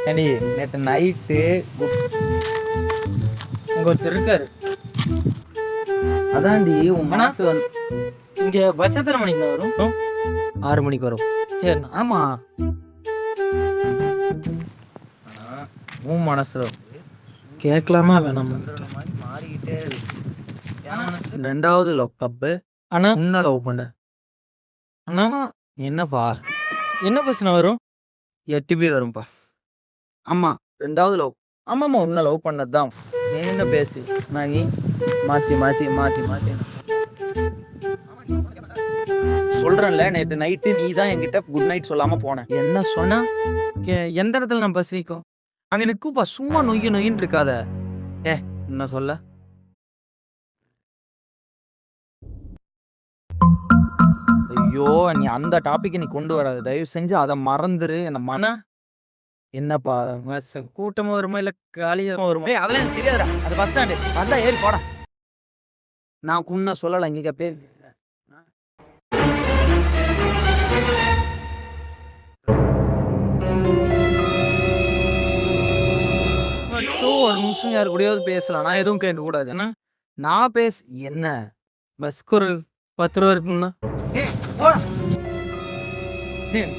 ஏண்டி நேற்று நைட்டு இங்க ஒருத்தர் இருக்காரு. அதான்டி உன் ஆனா மனசு வந்து இங்க பஸ் எத்தனை மணிக்கு வரும்? 6 மணிக்கு வரும். சரிண்ணா. ஆமா, உன் மனசுல கேட்கலாமா வேணாமா? மாதிரி மாறிக்கிட்டே இருக்கு. என் மனசு 2வது லவ் கப்பு அண்ணா உன்ன லவ் பண்ண. அண்ணா என்னப்பா என்ன பஸ்ண்ணா வரும்? 8 வரும்பா. ஆமா, 2வது லவ். ஆமாம்மா, உன்ன லவ் பண்ணதுதான். நீ என்ன பேசு, நான் நீ மாற்றி மாற்றி மாற்றி மாற்றி சொல்றேன்ல. நேற்று நைட்டு நீ தான் என்கிட்ட குட் நைட் சொல்லாம போன. என்ன சொன்னா? எந்த இடத்துல நான் பஸ் நிற்கும்? அங்க நிற்குப்பா, சும்மா நொய்யு நொய்யின்னு இருக்காத. என்ன சொல்ல? ஐயோ, நீ அந்த டாபிக் நீ கொண்டு வராத, தயவு செஞ்சு அதை மறந்துரு. என்ன அண்ணா என்னப்பா பஸ் கூட்டமா வருமா இல்ல காலியா வருமா? அதெல்லாம் எனக்கு தெரியாதுடா. அது பஸ் ஸ்டாண்டு வந்தா ஏறி போடா. நான் குன்ன சொல்லலை இங்க பேர். ஒரு நிமிஷம் யாரு கூடயாவது பேசலாம். நான் எதுவும் கேட்க கூடாது. அண்ணா நான் பேச என்ன? பஸ்க்கு ஒரு 10 ரூபா இருக்குங்கண்ணா. ஏய், போடா. ஏய்,